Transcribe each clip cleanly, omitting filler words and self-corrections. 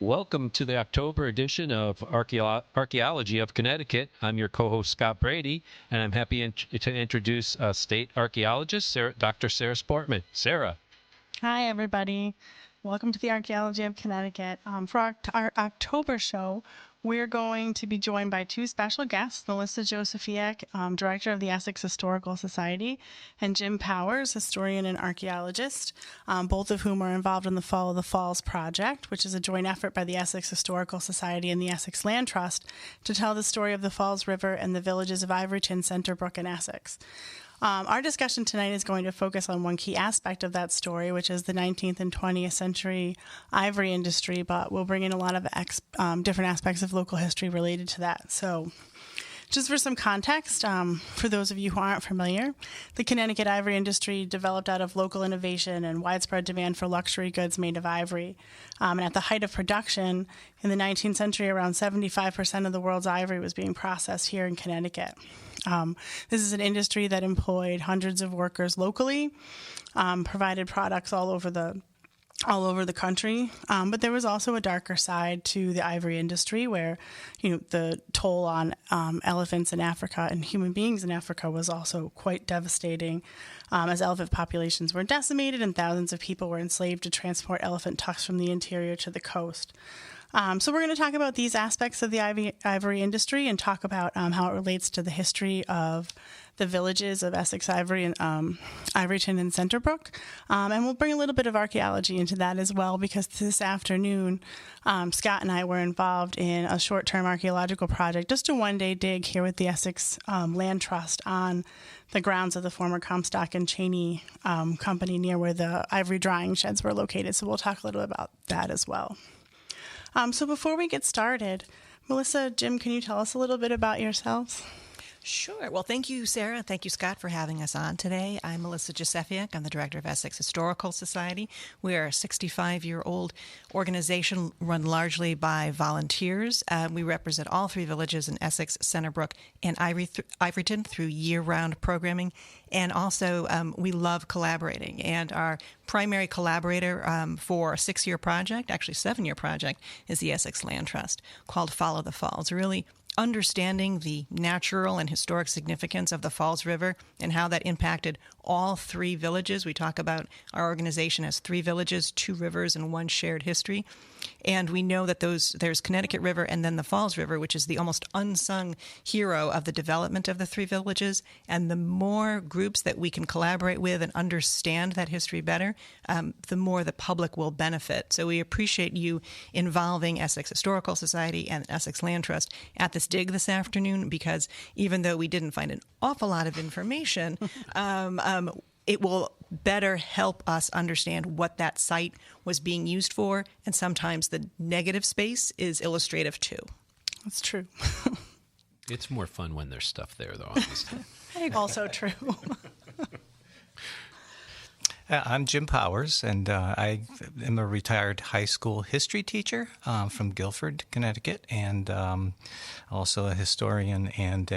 Welcome to the October edition of Archaeology of Connecticut. I'm your co-host, Scott Brady, and I'm happy to introduce state archaeologist, Dr. Sarah Sportman. Sarah. Hi, everybody. Welcome to the Archaeology of Connecticut. For our October show, we're going to be joined by two special guests, Melissa Josefiak, Director of the Essex Historical Society, and Jim Powers, historian and archaeologist, both of whom are involved in the Follow the Falls project, which is a joint effort by the Essex Historical Society and the Essex Land Trust to tell the story of the Falls River and the villages of Ivoryton, Centerbrook, and Essex. Our discussion tonight is going to focus on one key aspect of that story, which is the 19th and 20th century ivory industry, but we'll bring in a lot of different aspects of local history related to that. So just for some context, for those of you who aren't familiar, the Connecticut ivory industry developed out of local innovation and widespread demand for luxury goods made of ivory. And at the height of production in the 19th century, around 75% of the world's ivory was being processed here in Connecticut. This is an industry that employed hundreds of workers locally, provided products all over the country. But there was also a darker side to the ivory industry where, the toll on elephants in Africa and human beings in Africa was also quite devastating, as elephant populations were decimated and thousands of people were enslaved to transport elephant tusks from the interior to the coast. So we're going to talk about these aspects of the ivory industry and talk about how it relates to the history of the villages of Essex, Ivory, and Ivoryton and Centerbrook. And we'll bring a little bit of archaeology into that as well, because this afternoon, Scott and I were involved in a short-term archaeological project, just a one-day dig here with the Essex Land Trust on the grounds of the former Comstock and Cheney company near where the ivory drying sheds were located. So we'll talk a little bit about that as well. So before we get started, Melissa, Jim, can you tell us a little bit about yourselves? Sure. Well, thank you, Sarah. Thank you, Scott, for having us on today. I'm Melissa Josefiak. I'm the director of Essex Historical Society. We are a 65-year-old organization run largely by volunteers. We represent all three villages in Essex, Centerbrook, and Ivoryton through year-round programming. And also, we love collaborating. And our primary collaborator for a 6-year project, actually 7-year project, is the Essex Land Trust, called Follow the Falls. Really understanding the natural and historic significance of the Falls River and how that impacted all three villages. We talk about our organization as 3 villages, 2 rivers, and 1 shared history. And we know that there's Connecticut River and then the Falls River, which is the almost unsung hero of the development of the 3 villages. And the more groups that we can collaborate with and understand that history better, the more the public will benefit. So we appreciate you involving Essex Historical Society and Essex Land Trust at this dig this afternoon, because even though we didn't find an awful lot of information, it will better help us understand what that site was being used for, and sometimes the negative space is illustrative too. That's true. It's more fun when there's stuff there, though, honestly. Also true. I'm Jim Powers, and I am a retired high school history teacher from Guilford, Connecticut, and also a historian and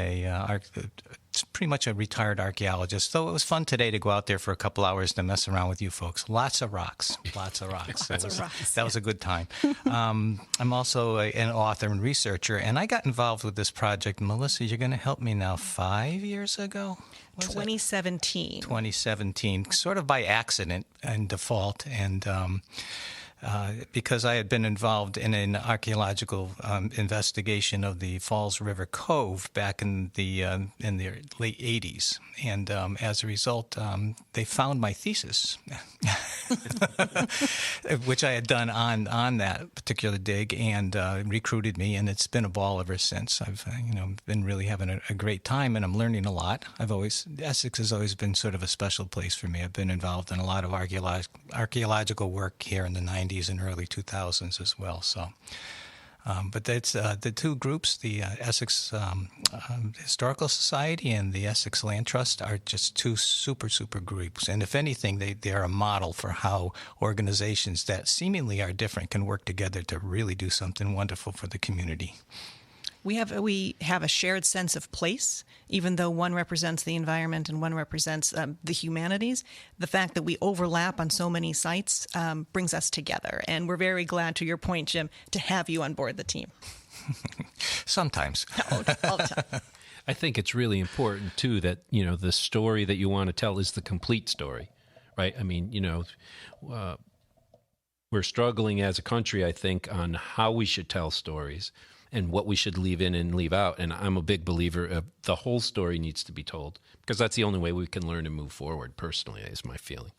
pretty much a retired archaeologist. So it was fun today to go out there for a couple hours to mess around with you folks. Lots of rocks. That was a good time. I'm also an author and researcher, and I got involved with this project. Melissa, you're going to help me now 5 years ago? 2017. 2017, sort of by accident and default, and because I had been involved in an archaeological investigation of the Falls River Cove back in the late 80s. And as a result, they found my thesis, which I had done on that particular dig, and recruited me, and it's been a ball ever since. I've been really having a great time, and I'm learning a lot. Essex has always been sort of a special place for me. I've been involved in a lot of archaeological work here in the 90s and early 2000s as well. So, but that's the two groups, the Essex Historical Society and the Essex Land Trust, are just two super groups. And if anything, they are a model for how organizations that seemingly are different can work together to really do something wonderful for the community. We have a shared sense of place, even though one represents the environment and one represents the humanities. The fact that we overlap on so many sites brings us together, and we're very glad, to your point, Jim, to have you on board the team. Sometimes. All the time. I think it's really important too that the story that you want to tell is the complete story, right? I mean, we're struggling as a country, I think, on how we should tell stories and what we should leave in and leave out. And I'm a big believer of the whole story needs to be told, because that's the only way we can learn and move forward, personally, is my feeling.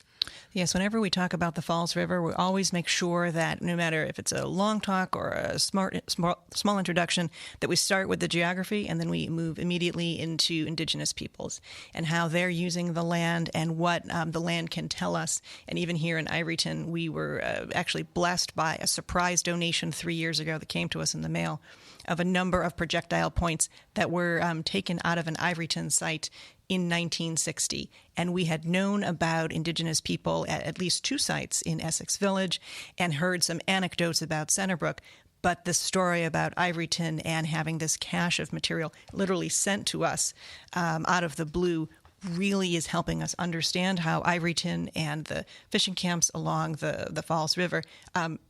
Yes, whenever we talk about the Falls River, we always make sure that no matter if it's a long talk or a small introduction, that we start with the geography and then we move immediately into Indigenous peoples and how they're using the land and what the land can tell us. And even here in Ivoryton, we were actually blessed by a surprise donation 3 years ago that came to us in the mail of a number of projectile points that were taken out of an Ivoryton site in 1960. And we had known about Indigenous people at least 2 sites in Essex Village and heard some anecdotes about Centerbrook. But the story about Ivoryton and having this cache of material literally sent to us out of the blue really is helping us understand how Ivoryton and the fishing camps along the Falls River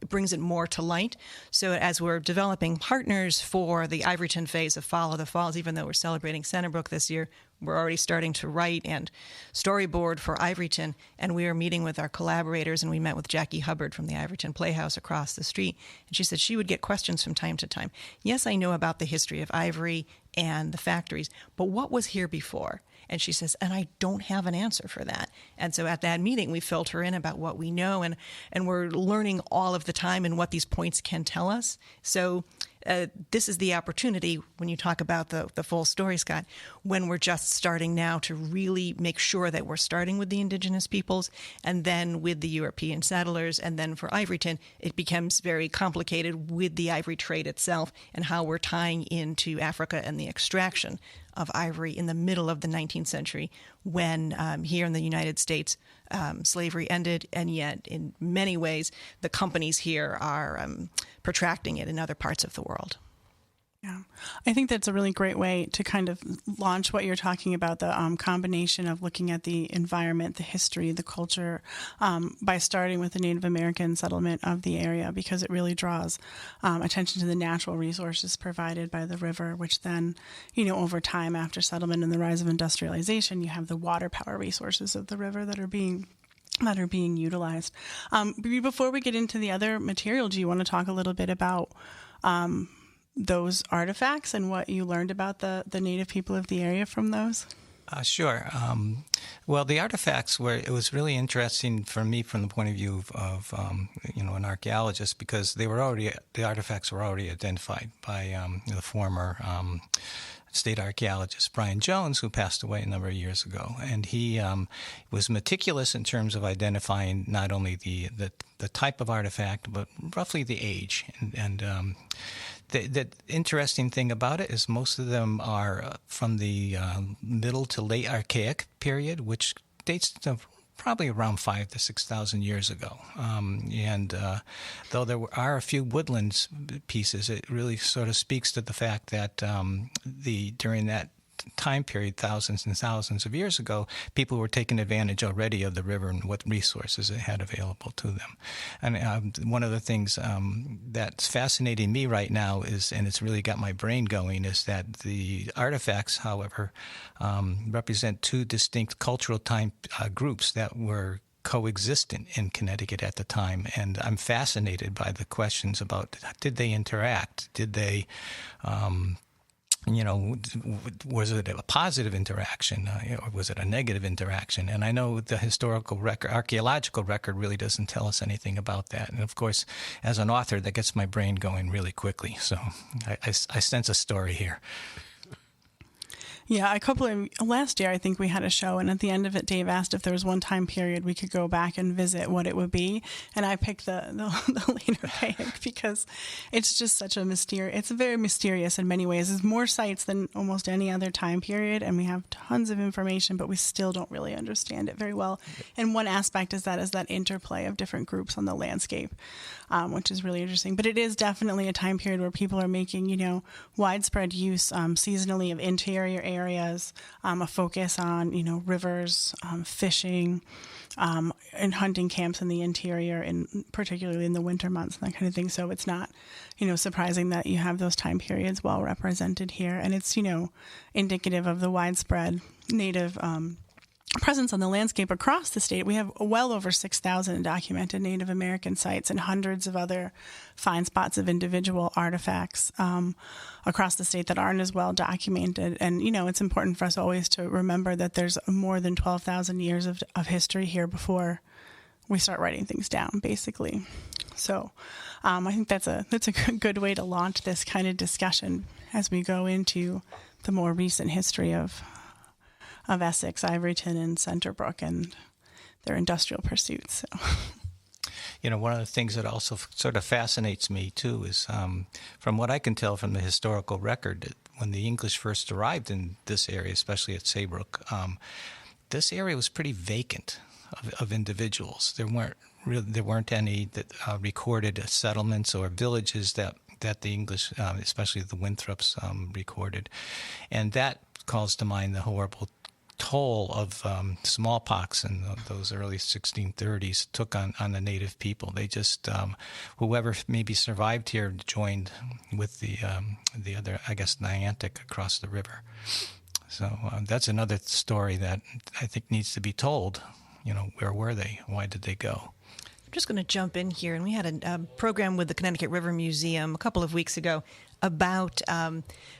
brings it more to light. So as we're developing partners for the Ivoryton phase of Follow the Falls, even though we're celebrating Centerbrook this year, we're already starting to write and storyboard for Ivoryton, and we are meeting with our collaborators, and we met with Jackie Hubbard from the Ivoryton Playhouse across the street, and she said she would get questions from time to time. Yes, I know about the history of ivory and the factories, but what was here before? And she says, and I don't have an answer for that. And so at that meeting, we filter in about what we know, and we're learning all of the time and what these points can tell us. So this is the opportunity, when you talk about the full story, Scott, when we're just starting now to really make sure that we're starting with the Indigenous peoples and then with the European settlers. And then for Ivoryton, it becomes very complicated with the ivory trade itself and how we're tying into Africa and the extraction of ivory in the middle of the 19th century when here in the United States slavery ended, and yet in many ways the companies here are protracting it in other parts of the world. Yeah, I think that's a really great way to kind of launch what you're talking about, the combination of looking at the environment, the history, the culture, by starting with the Native American settlement of the area, because it really draws attention to the natural resources provided by the river, which then, over time after settlement and the rise of industrialization, you have the water power resources of the river that are being utilized. Before we get into the other material, do you want to talk a little bit about those artifacts and what you learned about the native people of the area from those? Sure. Well, the artifacts it was really interesting for me from the point of view of an archaeologist, because the artifacts were already identified by the former state archaeologist Brian Jones, who passed away a number of years ago, and he was meticulous in terms of identifying not only the type of artifact but roughly the age. And the interesting thing about it is most of them are from the middle to late Archaic period, which dates to probably around 5,000 to 6,000 years ago. Though there are a few woodlands pieces, it really sort of speaks to the fact that during that time period, thousands and thousands of years ago, people were taking advantage already of the river and what resources it had available to them. And one of the things that's fascinating me right now is, and it's really got my brain going, is that the artifacts, however, represent 2 distinct cultural time groups that were coexistent in Connecticut at the time. And I'm fascinated by the questions about, did they interact? Did they was it a positive interaction or was it a negative interaction? And I know the archaeological record really doesn't tell us anything about that. And of course, as an author, that gets my brain going really quickly. So I sense a story here. Yeah, last year I think we had a show, and at the end of it, Dave asked if there was one time period we could go back and visit what it would be, and I picked the later Paic because it's just such a mysterious. It's very mysterious in many ways. There's more sites than almost any other time period, and we have tons of information, but we still don't really understand it very well. And one aspect is that interplay of different groups on the landscape, which is really interesting. But it is definitely a time period where people are making, widespread use seasonally of interior areas, a focus on, rivers, fishing, and hunting camps in the interior, and particularly in the winter months and that kind of thing. So it's not, surprising that you have those time periods well represented here. And it's, indicative of the widespread Native presence on the landscape across the state. We have well over 6,000 documented Native American sites and hundreds of other find spots of individual artifacts across the state that aren't as well documented. And, it's important for us always to remember that there's more than 12,000 years of history here before we start writing things down, basically. So I think that's a good way to launch this kind of discussion as we go into the more recent history of Essex, Ivoryton, and Centerbrook and their industrial pursuits. So. One of the things that also sort of fascinates me, too, is from what I can tell from the historical record, when the English first arrived in this area, especially at Saybrook, this area was pretty vacant of individuals. There weren't any that recorded settlements or villages that the English, especially the Winthrops, recorded. And that calls to mind the horrible toll of smallpox in those early 1630s took on the native people. They just, whoever maybe survived here joined with the other, I guess, Niantic across the river. So that's another story that I think needs to be told. Where were they? Why did they go? I'm just going to jump in here, and we had a program with the Connecticut River Museum a couple of weeks ago about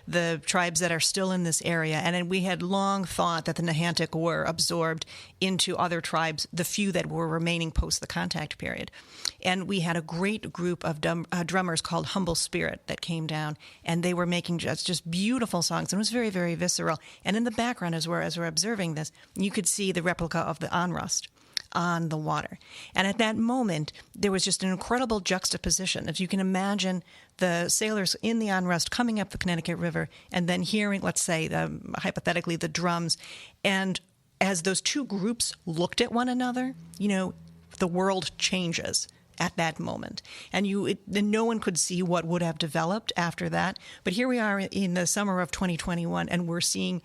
the tribes that are still in this area. And we had long thought that the Niantic were absorbed into other tribes, the few that were remaining post the contact period. And we had a great group of drummers called Humble Spirit that came down, and they were making just beautiful songs. And it was very, very visceral. And in the background, as we're observing this, you could see the replica of the onrust on the water. And at that moment, there was just an incredible juxtaposition. If you can imagine the sailors in the onrust coming up the Connecticut River and then hearing, let's say, hypothetically, the drums. And as those two groups looked at one another, the world changes at that moment. And no one could see what would have developed after that. But here we are in the summer of 2021, and we're seeing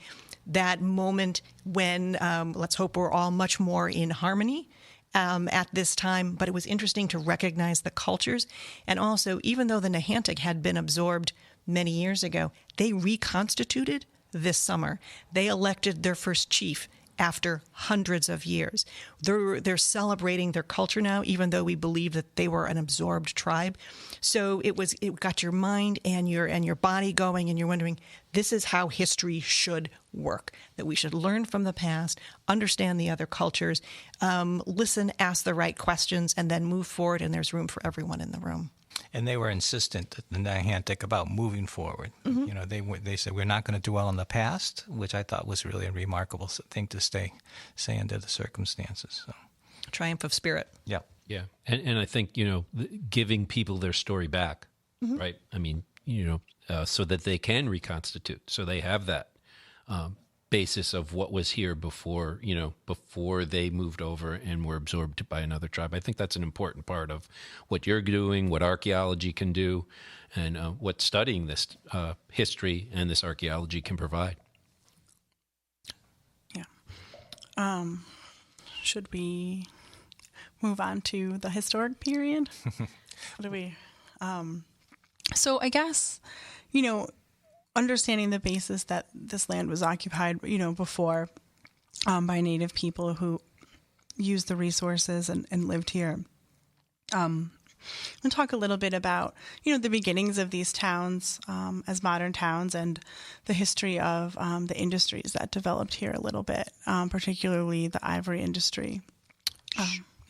that moment when, let's hope we're all much more in harmony at this time. But it was interesting to recognize the cultures. And also, even though the Niantic had been absorbed many years ago, they reconstituted this summer. They elected their first chief after hundreds of years. They're celebrating their culture now, even though we believe that they were an absorbed tribe. So it got your mind and your body going, and you're wondering, this is how history should work, that we should learn from the past, understand the other cultures, listen, ask the right questions, and then move forward, and there's room for everyone in the room. And they were insistent, the Niantic, about moving forward. Mm-hmm. They said, we're not going to dwell on the past, which I thought was really a remarkable thing to say under the circumstances. So. Triumph of spirit. Yeah. Yeah. And I think, giving people their story back, mm-hmm. right? I mean, so that they can reconstitute, so they have that basis of what was here before they moved over and were absorbed by another tribe. I think that's an important part of what you're doing, what archaeology can do, and what studying this history and this archaeology can provide. Yeah. Should we move on to the historic period? What do we? So I guess, understanding the basis that this land was occupied, before by Native people who used the resources and lived here. And talk a little bit about, the beginnings of these towns as modern towns and the history of the industries that developed here a little bit, particularly the ivory industry.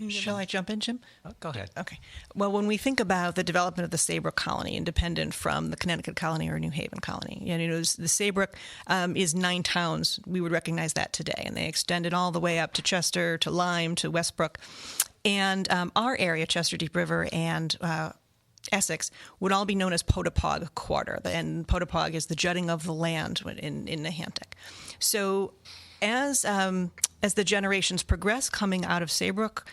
Shall I jump in, Jim? Go ahead. Okay. Well, when we think about the development of the Saybrook colony, independent from the Connecticut colony or New Haven colony, the Saybrook is 9 towns. We would recognize that today. And they extended all the way up to Chester, to Lyme, to Westbrook. And our area, Chester, Deep River, and Essex, would all be known as Potapog Quarter. And Potapog is the jutting of the land in Nahantec. So as the generations progress coming out of Saybrook,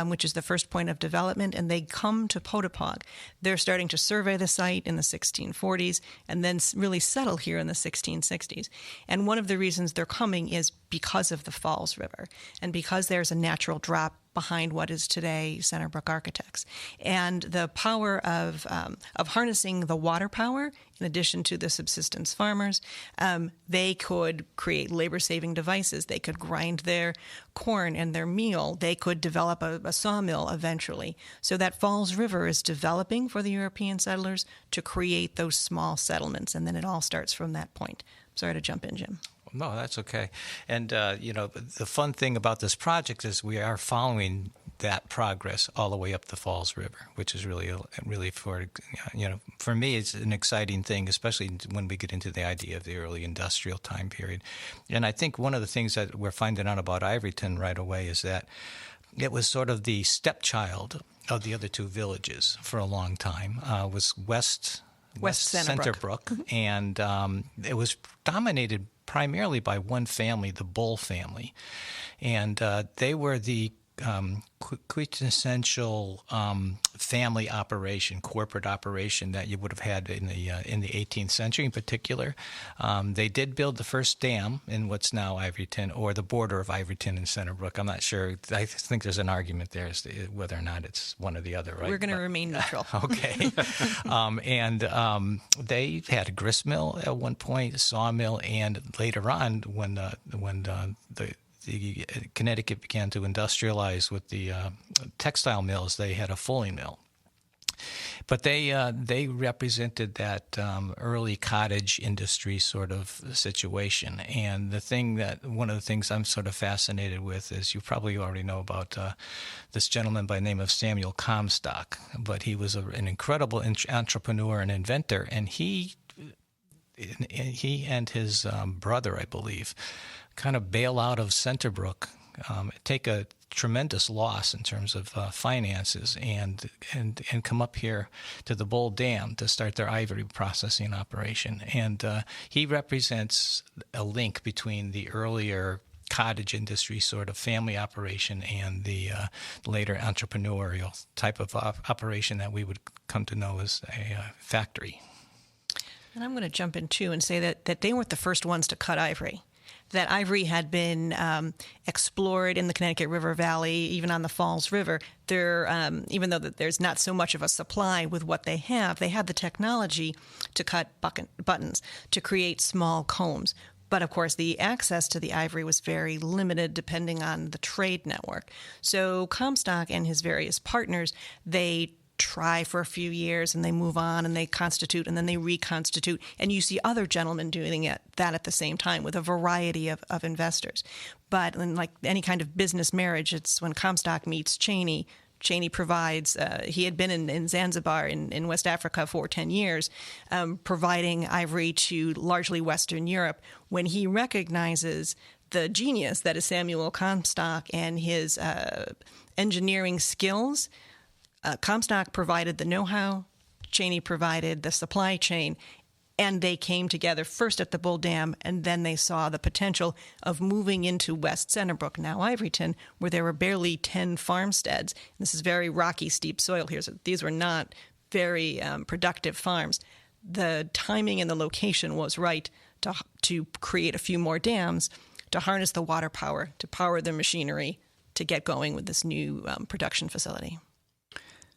which is the first point of development, and they come to Potapog, they're starting to survey the site in the 1640s and then really settle here in the 1660s. And one of the reasons they're coming is because of the Falls River and because there's a natural drop behind what is today Centerbrook Architects. And the power of harnessing the water power, in addition to the subsistence farmers, they could create labor-saving devices. They could grind their corn and their meal. They could develop a sawmill eventually. So that Falls River is developing for the European settlers to create those small settlements, and then it all starts from that point. Sorry to jump in, Jim. No, that's okay. And, the fun thing about this project is we are following that progress all the way up the Falls River, which is really for me, it's an exciting thing, especially when we get into the idea of the early industrial time period. And I think one of the things that we're finding out about Ivoryton right away is that it was sort of the stepchild of the other 2 villages for a long time, was West Centerbrook, and it was dominated primarily by one family, the Bull family, and they were the quintessential family operation, corporate operation that you would have had in the 18th century in particular. They did build the first dam in what's now Ivoryton, or the border of Ivoryton and Centerbrook. I'm not sure. I think there's an argument there as to whether or not it's one or the other, right? We're going to remain neutral. Okay. They had a grist mill at one point, a sawmill, and later on, when the Connecticut began to industrialize with the textile mills, they had a fulling mill. But they represented that early cottage industry sort of situation. And one of the things I'm sort of fascinated with is, you probably already know about this gentleman by the name of Samuel Comstock, but he was an incredible entrepreneur and inventor, and he and his brother, I believe, kind of bail out of Centerbrook, take a tremendous loss in terms of finances, and come up here to the Bull Dam to start their ivory processing operation. And he represents a link between the earlier cottage industry sort of family operation and the later entrepreneurial type of operation that we would come to know as a factory. And I'm going to jump in too and say that they weren't the first ones to cut ivory. That ivory had been explored in the Connecticut River Valley, even on the Falls River. Even though there's not so much of a supply with what they had the technology to cut buttons, to create small combs. But of course, the access to the ivory was very limited depending on the trade network. So Comstock and his various partners, they try for a few years and they move on and they constitute and then they reconstitute. And you see other gentlemen doing that at the same time with a variety of investors. But like any kind of business marriage, it's when Comstock meets Cheney. Cheney provides, he had been in Zanzibar in West Africa for 10 years, providing ivory to largely Western Europe. When he recognizes the genius that is Samuel Comstock and his engineering skills, Comstock provided the know-how, Cheney provided the supply chain, and they came together first at the Bull Dam, and then they saw the potential of moving into West Centerbrook, now Ivoryton, where there were barely 10 farmsteads. This is very rocky, steep soil here, so these were not very productive farms. The timing and the location was right to create a few more dams, to harness the water power, to power the machinery, to get going with this new production facility.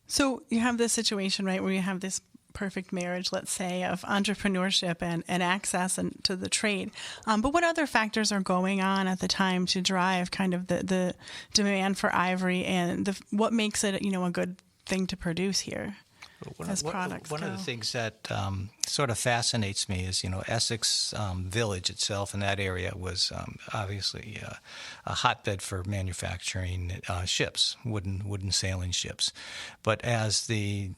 So you have this situation, right, where you have this perfect marriage, let's say, of entrepreneurship and access to the trade. But what other factors are going on at the time to drive kind of the demand for ivory and what makes it, a good thing to produce here? as products One go. of the things that sort of fascinates me is, Essex Village itself in that area was obviously a hotbed for manufacturing ships, wooden sailing ships. But as the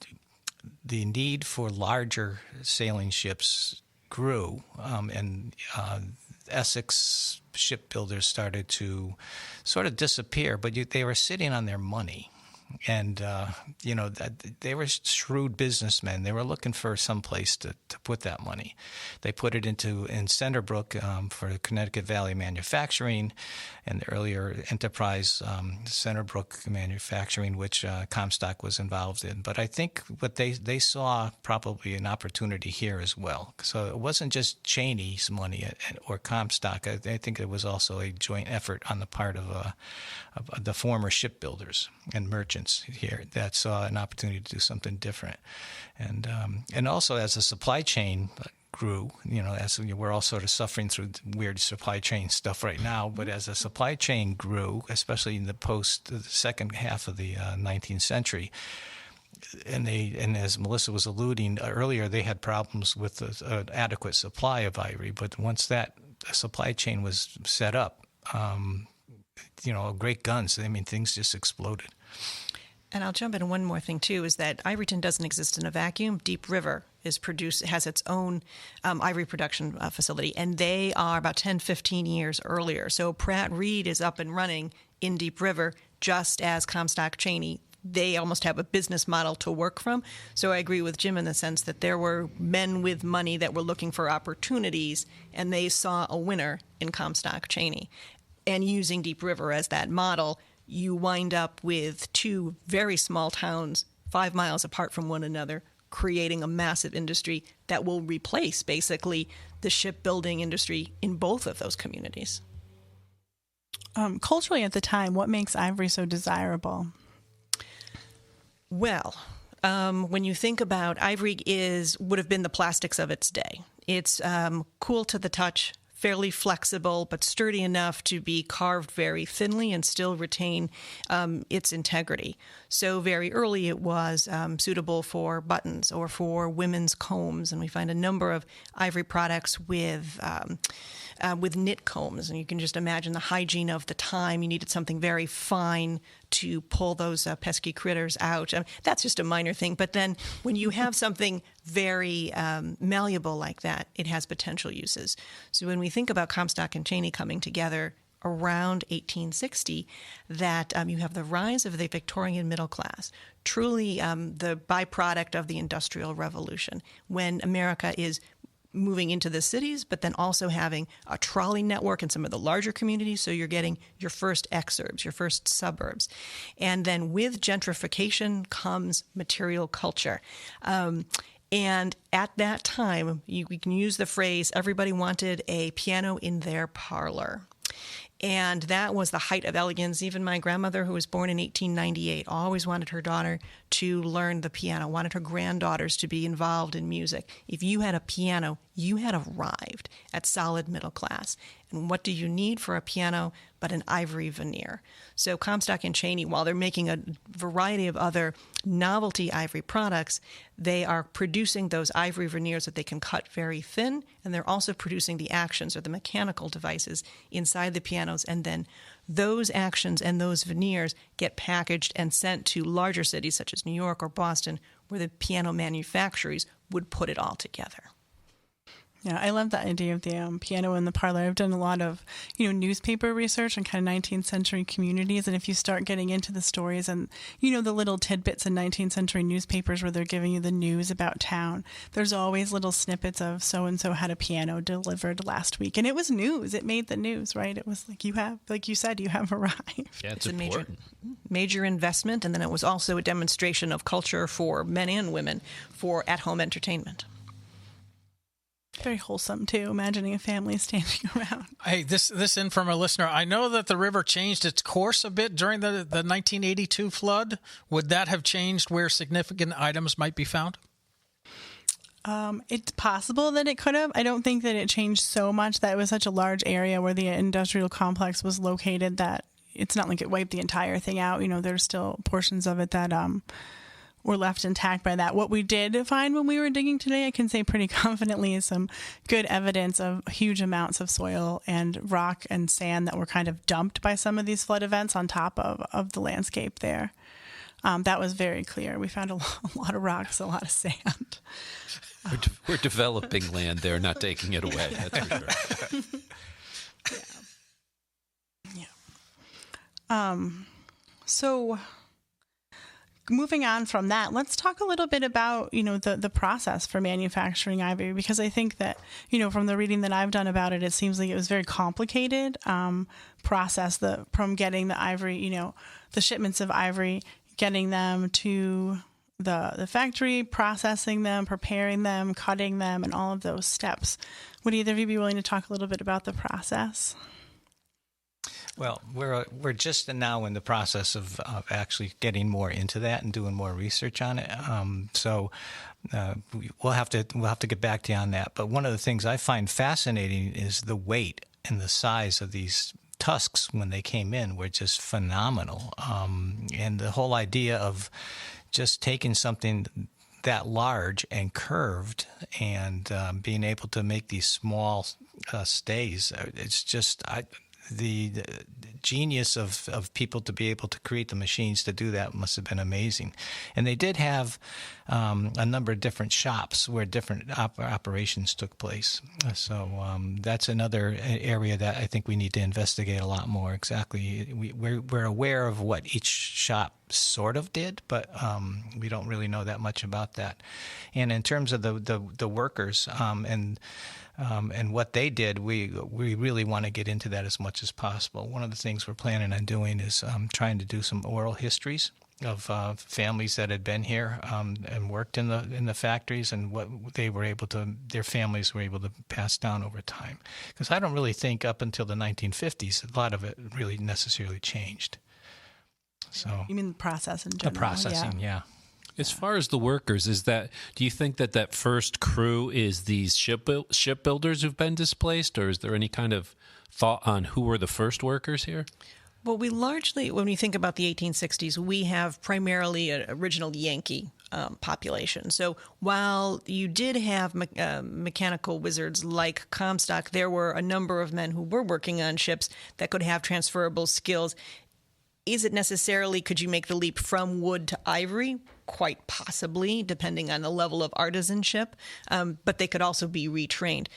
need for larger sailing ships grew, and Essex shipbuilders started to sort of disappear, but they were sitting on their money. And, they were shrewd businessmen. They were looking for some place to put that money. They put it in Centerbrook for Connecticut Valley Manufacturing and the earlier enterprise Centerbrook Manufacturing, which Comstock was involved in. But I think what they saw probably an opportunity here as well. So it wasn't just Cheney's money or Comstock. I think it was also a joint effort on the part of the former shipbuilders and merchants here that saw an opportunity to do something different. And also as the supply chain grew, as we're all sort of suffering through weird supply chain stuff right now, but as the supply chain grew, especially in the second half of the 19th century, and as Melissa was alluding earlier, they had problems with an adequate supply of ivory. But once that supply chain was set up, great guns. I mean, things just exploded. And I'll jump in one more thing, too, is that Ivoryton doesn't exist in a vacuum. Deep River has its own ivory production facility, and they are about 10, 15 years earlier. So Pratt Reed is up and running in Deep River, just as Comstock Cheney. They almost have a business model to work from. So I agree with Jim in the sense that there were men with money that were looking for opportunities, and they saw a winner in Comstock Cheney. And using Deep River as that model, you wind up with two very small towns 5 miles apart from one another, creating a massive industry that will replace basically the shipbuilding industry in both of those communities. Culturally at the time, what makes ivory so desirable? Well, when you think about ivory would have been the plastics of its day. It's cool to the touch, fairly flexible, but sturdy enough to be carved very thinly and still retain its integrity. So very early it was suitable for buttons or for women's combs, and we find a number of ivory products with knit combs, and you can just imagine the hygiene of the time. You needed something very fine to pull those pesky critters out. That's just a minor thing, but then when you have something very malleable like that, it has potential uses. So when we think about Comstock and Cheney coming together around 1860, that you have the rise of the Victorian middle class, truly the byproduct of the Industrial Revolution, when America is moving into the cities, but then also having a trolley network in some of the larger communities. So you're getting your first exurbs, your first suburbs. And then with gentrification comes material culture. And at that time, we can use the phrase, everybody wanted a piano in their parlor. And that was the height of elegance. Even my grandmother, who was born in 1898, always wanted her daughter to learn the piano, wanted her granddaughters to be involved in music. If you had a piano, you had arrived at solid middle class. And what do you need for a piano but an ivory veneer? So Comstock and Cheney, while they're making a variety of other novelty ivory products, they are producing those ivory veneers that they can cut very thin, and they're also producing the actions or the mechanical devices inside the pianos, and then those actions and those veneers get packaged and sent to larger cities such as New York or Boston, where the piano manufacturers would put it all together. Yeah, I love that idea of the piano in the parlor. I've done a lot of, newspaper research on kind of 19th century communities. And if you start getting into the stories and, the little tidbits in 19th century newspapers where they're giving you the news about town, there's always little snippets of so-and-so had a piano delivered last week. And it was news. It made the news, right? It was like you said, you have arrived. Yeah, it's a important. major investment. And then it was also a demonstration of culture for men and women for at-home entertainment. Very wholesome, too, imagining a family standing around. Hey, this in from a listener. I know that the river changed its course a bit during the 1982 flood. Would that have changed where significant items might be found? It's possible that it could have. I don't think that it changed so much that it was such a large area where the industrial complex was located that it's not like it wiped the entire thing out. There's still portions of it that were left intact by that. What we did find when we were digging today, I can say pretty confidently, is some good evidence of huge amounts of soil and rock and sand that were kind of dumped by some of these flood events on top of the landscape there. That was very clear. We found a lot of rocks, a lot of sand. We're developing land there, not taking it away. That's for sure. So moving on from that, let's talk a little bit about, the process for manufacturing ivory, because I think that, from the reading that I've done about it, it seems like it was very complicated process from getting the ivory, the shipments of ivory, getting them to the factory, processing them, preparing them, cutting them, and all of those steps. Would either of you be willing to talk a little bit about the process? Well, we're just now in the process of actually getting more into that and doing more research on it. So we'll have to get back to you on that. But one of the things I find fascinating is the weight and the size of these tusks when they came in were just phenomenal. And the whole idea of just taking something that large and curved and being able to make these small stays, it's just the genius of people to be able to create the machines to do that must have been amazing. And they did have a number of different shops where different operations took place. So that's another area that I think we need to investigate a lot more. Exactly, we're aware of what each shop sort of did, but we don't really know that much about that. And in terms of the workers and what they did, we really want to get into that as much as possible. One of the things we're planning on doing is trying to do some oral histories of families that had been here and worked in the factories, and what their families were able to pass down over time. Because I don't really think up until the 1950s a lot of it really necessarily changed. So You mean the process in general? the processing, yeah. As far as the workers, do you think that first crew is these shipbuilders who've been displaced, or is there any kind of thought on who were the first workers here? Well, we largely, when we think about the 1860s, we have primarily an original Yankee population. So while you did have mechanical wizards like Comstock, there were a number of men who were working on ships that could have transferable skills. Is it necessarily, could you make the leap from wood to ivory? Quite possibly, depending on the level of artisanship. But they could also be retrained.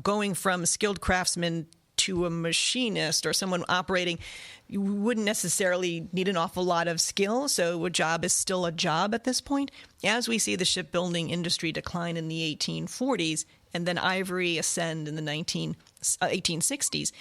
Going from a skilled craftsman to a machinist or someone operating, you wouldn't necessarily need an awful lot of skill. So a job is still a job at this point. As we see the shipbuilding industry decline in the 1840s and then ivory ascend in the 1860s,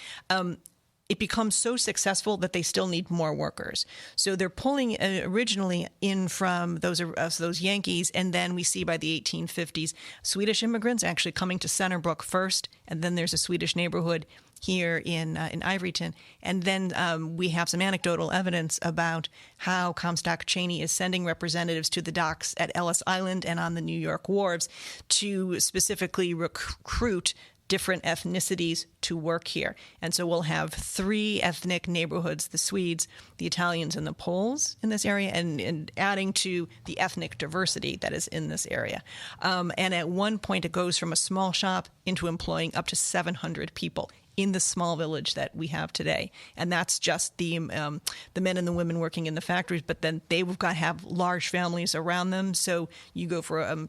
it becomes so successful that they still need more workers. So they're pulling originally in from those Yankees, and then we see by the 1850s Swedish immigrants actually coming to Centerbrook first, and then there's a Swedish neighborhood here in Ivoryton, and then we have some anecdotal evidence about how Comstock Cheney is sending representatives to the docks at Ellis Island and on the New York wharves to specifically recruit different ethnicities to work here. And so we'll have three ethnic neighborhoods, the Swedes, the Italians, and the Poles in this area, and adding to the ethnic diversity that is in this area. And at one point, it goes from a small shop into employing up to 700 people in the small village that we have today. And that's just the men and the women working in the factories, but then they've got to have large families around them. So you go for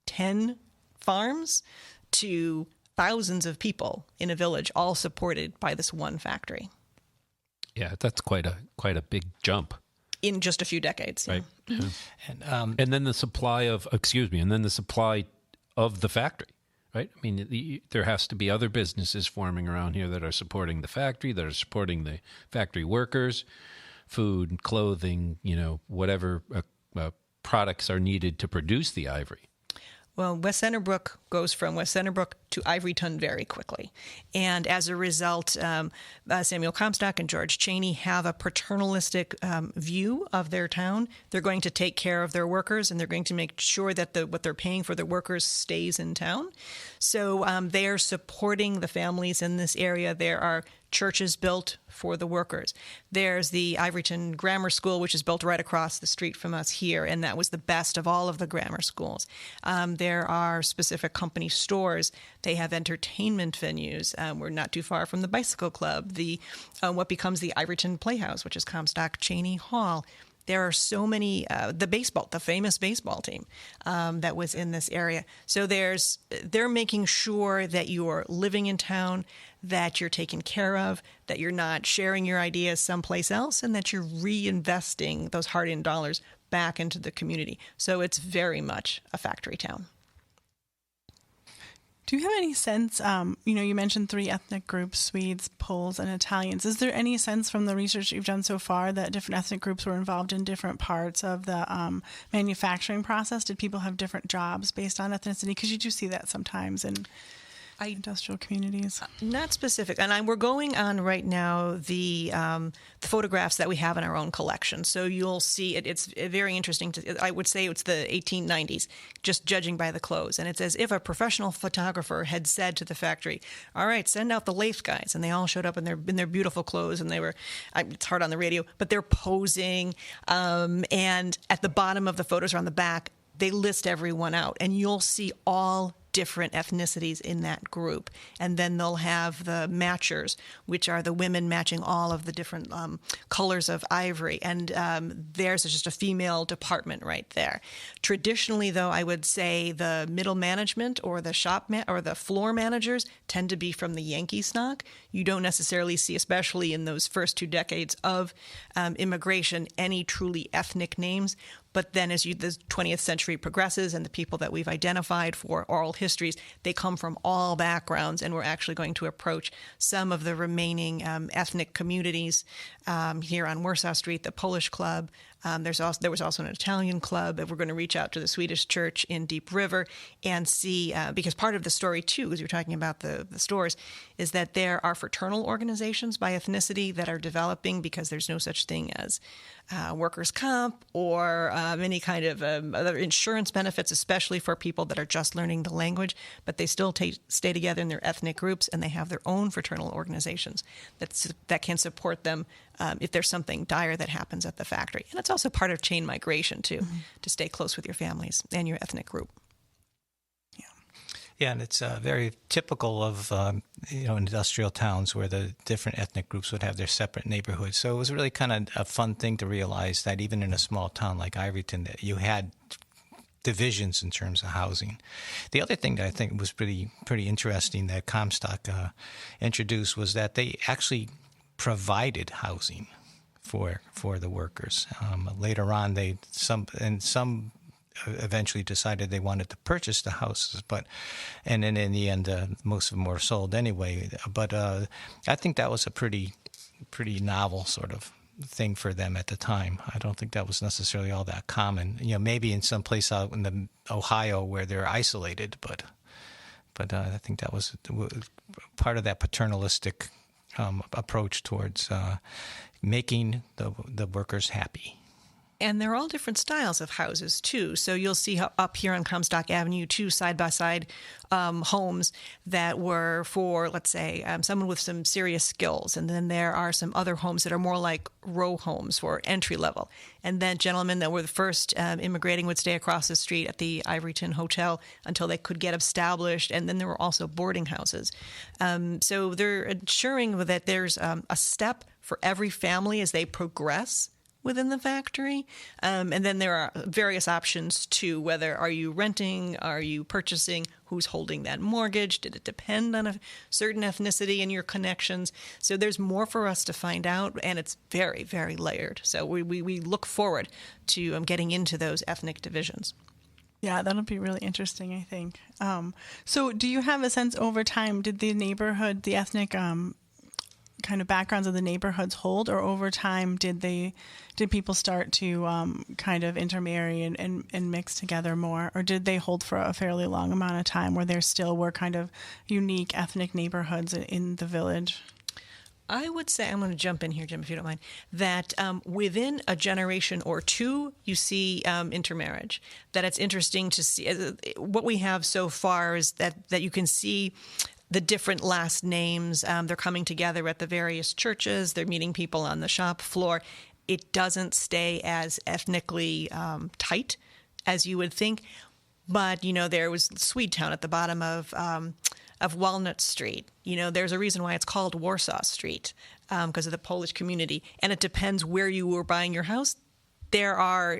10 farms to thousands of people in a village, all supported by this one factory. Yeah, that's quite a big jump in just a few decades. Right. Yeah. Yeah. And then the supply of the factory, right? I mean, there has to be other businesses forming around here that are supporting the factory, that are supporting the factory workers, food, clothing, whatever products are needed to produce the ivory. Well, West Centerbrook goes from West Centerbrook to Ivoryton very quickly. And as a result, Samuel Comstock and George Cheney have a paternalistic view of their town. They're going to take care of their workers, and they're going to make sure that what they're paying for their workers stays in town. So they are supporting the families in this area. There are churches built for the workers. There's the Ivoryton Grammar School, which is built right across the street from us here, and that was the best of all of the grammar schools. There are specific company stores. They have entertainment venues. We're not too far from the Bicycle Club, what becomes the Ivoryton Playhouse, which is Comstock Cheney Hall. There are so many, the famous baseball team that was in this area. So they're making sure that you're living in town, that you're taken care of, that you're not sharing your ideas someplace else, and that you're reinvesting those hard-earned dollars back into the community. So it's very much a factory town. Do you have any sense, you mentioned 3 ethnic groups, Swedes, Poles, and Italians. Is there any sense from the research you've done so far that different ethnic groups were involved in different parts of the manufacturing process? Did people have different jobs based on ethnicity? Because you do see that sometimes in industrial communities. Not specific. And we're going on right now the photographs that we have in our own collection. So you'll see it's very interesting. I would say it's the 1890s, just judging by the clothes. And it's as if a professional photographer had said to the factory, all right, send out the lathe guys. And they all showed up in their beautiful clothes. And they were, it's hard on the radio, but they're posing. And at the bottom of the photos or on the back, they list everyone out. And you'll see all different ethnicities in that group. And then they'll have the matchers, which are the women matching all of the different colors of ivory. And theirs is just a female department right there. Traditionally, though, I would say the middle management or the or the floor managers tend to be from the Yankee stock. You don't necessarily see, especially in those first 2 decades of immigration, any truly ethnic names. But then as the 20th century progresses and the people that we've identified for oral histories, they come from all backgrounds, and we're actually going to approach some of the remaining ethnic communities here on Warsaw Street, the Polish Club. There was also an Italian club. We're going to reach out to the Swedish church in Deep River and see, because part of the story, too, as you're talking about the stores, is that there are fraternal organizations by ethnicity that are developing because there's no such thing as workers' comp or any kind of other insurance benefits, especially for people that are just learning the language, but they still stay together in their ethnic groups, and they have their own fraternal organizations that can support them if there's something dire that happens at the factory. And it's also part of chain migration, too, to stay close with your families and your ethnic group. Yeah, and it's very typical of industrial towns where the different ethnic groups would have their separate neighborhoods. So it was really kind of a fun thing to realize that even in a small town like Ivoryton, that you had divisions in terms of housing. The other thing that I think was pretty interesting that Comstock introduced was that they actually provided housing for the workers. Later on, some eventually decided they wanted to purchase the houses, and then in the end, most of them were sold anyway. But I think that was a pretty novel sort of thing for them at the time. I don't think that was necessarily all that common. Maybe in some place out in the Ohio where they're isolated, but I think that was part of that paternalistic approach towards making the workers happy. And they're all different styles of houses, too. So you'll see up here on Comstock Avenue, 2 side-by-side homes that were for, let's say, someone with some serious skills. And then there are some other homes that are more like row homes for entry level. And then gentlemen that were the first immigrating would stay across the street at the Ivoryton Hotel until they could get established. And then there were also boarding houses. So they're ensuring that there's a step for every family as they progress within the factory. And then there are various options too, whether are you renting, are you purchasing, who's holding that mortgage, did it depend on a certain ethnicity and your connections? So there's more for us to find out, and it's very, very layered. So we look forward to getting into those ethnic divisions. Yeah, that'll be really interesting, I think. So do you have a sense over time, did the neighborhood, the ethnic kind kind of backgrounds of the neighborhoods hold, or over time did people start to kind of intermarry and mix together more, or did they hold for a fairly long amount of time where there still were kind of unique ethnic neighborhoods in the village? I would say, I'm going to jump in here, Jim, if you don't mind, that within a generation or two, you see intermarriage. That it's interesting to see. What we have so far is that you can see the different last names. They're coming together at the various churches. They're meeting people on the shop floor. It doesn't stay as ethnically tight as you would think. But, there was Swedetown at the bottom of Walnut Street. There's a reason why it's called Warsaw Street, because of the Polish community. And it depends where you were buying your house. I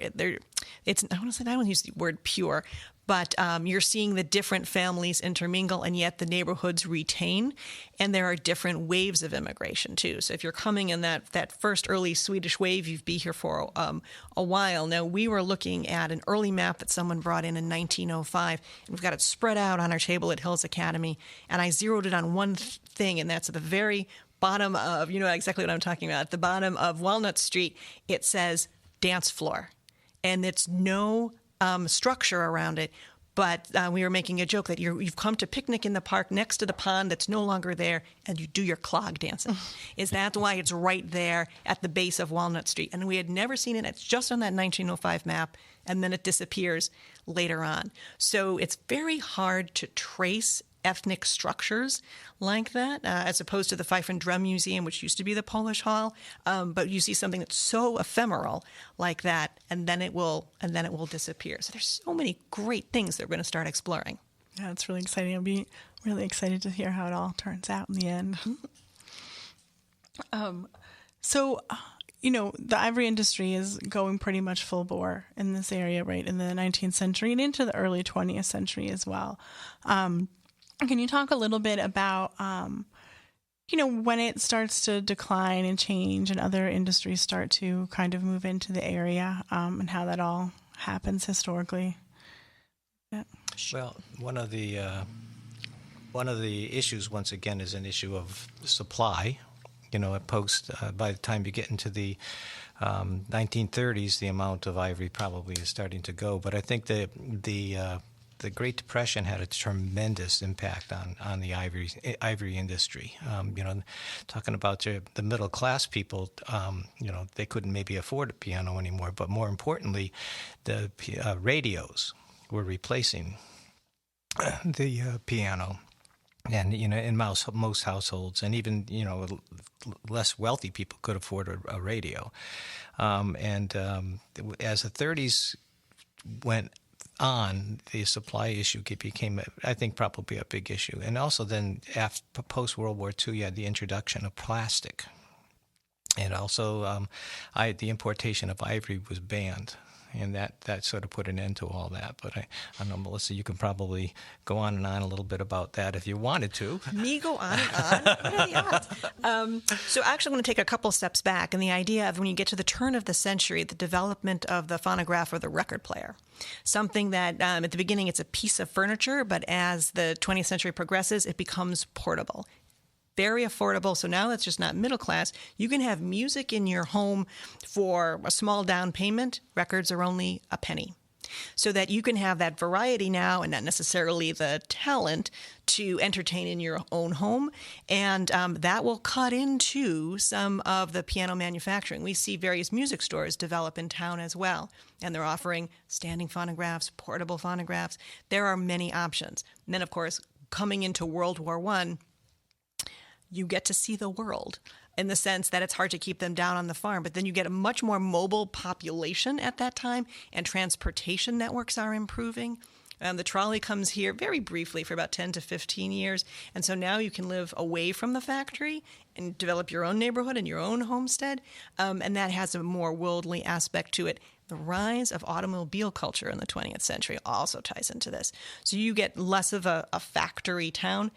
don't use the word pure, but you're seeing the different families intermingle, and yet the neighborhoods retain. And there are different waves of immigration, too. So if you're coming in that first early Swedish wave, you'd be here for a while. Now, we were looking at an early map that someone brought in 1905, and we've got it spread out on our table at Hills Academy. And I zeroed it on one thing, and that's at the very bottom of, exactly what I'm talking about. At the bottom of Walnut Street, it says dance floor. And it's no structure around it, but we were making a joke that you've come to picnic in the park next to the pond that's no longer there, and you do your clog dancing. Is that why it's right there at the base of Walnut Street? And we had never seen it. It's just on that 1905 map, and then it disappears later on. So it's very hard to trace ethnic structures like that, as opposed to the Fife and Drum Museum, which used to be the Polish Hall. But you see something that's so ephemeral like that, and then it will disappear. So there's so many great things that we're going to start exploring. Yeah, it's really exciting. I'll be really excited to hear how it all turns out in the end. So, the ivory industry is going pretty much full bore in this area, right, in the 19th century and into the early 20th century as well. Can you talk a little bit about, when it starts to decline and change and other industries start to kind of move into the area, and how that all happens historically? Yeah. Well, one of the issues, once again, is an issue of supply. By the time you get into the 1930s, the amount of ivory probably is starting to go. But I think the Great Depression had a tremendous impact on the ivory industry. Talking about the middle class people, they couldn't maybe afford a piano anymore. But more importantly, the radios were replacing the piano. And, in most households, and even, less wealthy people could afford a radio. As the 30s went on, the supply issue became, I think, probably a big issue. And also then, after post-World War II, you had the introduction of plastic. And also, the importation of ivory was banned. And that sort of put an end to all that. But I don't know, Melissa, you can probably go on and on a little bit about that if you wanted to. Me go on and on? What are the odds? So actually I'm going to take a couple steps back. And the idea of when you get to the turn of the century, the development of the phonograph or the record player. Something that at the beginning it's a piece of furniture, but as the 20th century progresses, it becomes portable. Very affordable. So now that's just not middle class. You can have music in your home for a small down payment. Records are only a penny. So that you can have that variety now and not necessarily the talent to entertain in your own home. And that will cut into some of the piano manufacturing. We see various music stores develop in town as well. And they're offering standing phonographs, portable phonographs. There are many options. And then, of course, coming into World War I, you get to see the world in the sense that it's hard to keep them down on the farm. But then you get a much more mobile population at that time, and transportation networks are improving. The trolley comes here very briefly for about 10 to 15 years. And so now you can live away from the factory and develop your own neighborhood and your own homestead. And that has a more worldly aspect to it. The rise of automobile culture in the 20th century also ties into this. So you get less of a factory town.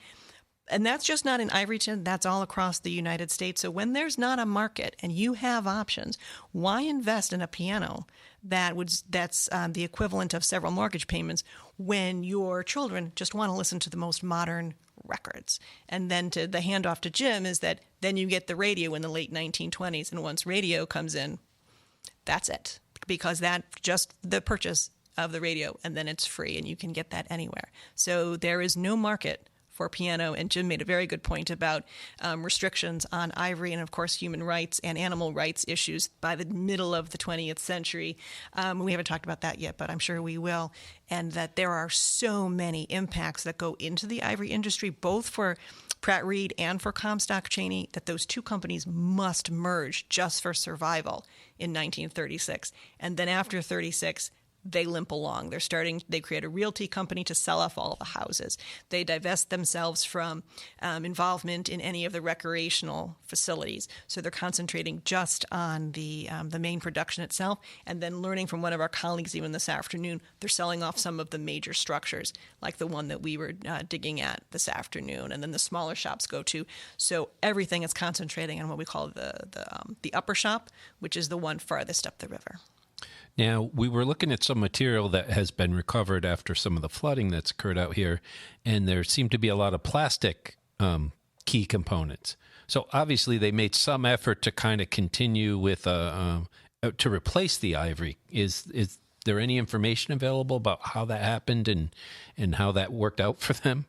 And that's just not in Ivoryton, that's all across the United States. So when there's not a market and you have options, why invest in a piano that's the equivalent of several mortgage payments when your children just want to listen to the most modern records. And then the handoff to Jim is that then you get the radio in the late 1920s. And once radio comes in, that's it. Because that just the purchase of the radio, and then it's free, and you can get that anywhere. So there is no market for piano, and Jim made a very good point about restrictions on ivory and, of course, human rights and animal rights issues by the middle of the 20th century. We haven't talked about that yet, but I'm sure we will, and that there are so many impacts that go into the ivory industry, both for Pratt Reed and for Comstock Cheney, that those two companies must merge just for survival in 1936. And then after 36, they limp along. They create a realty company to sell off all the houses. They divest themselves from involvement in any of the recreational facilities. So they're concentrating just on the main production itself. And then learning from one of our colleagues even this afternoon, they're selling off some of the major structures, like the one that we were digging at this afternoon. And then the smaller shops go to. So everything is concentrating on what we call the upper shop, which is the one farthest up the river. Now, we were looking at some material that has been recovered after some of the flooding that's occurred out here, and there seemed to be a lot of plastic key components. So obviously they made some effort to kind of continue with to replace the ivory. Is there any information available about how that happened and how that worked out for them?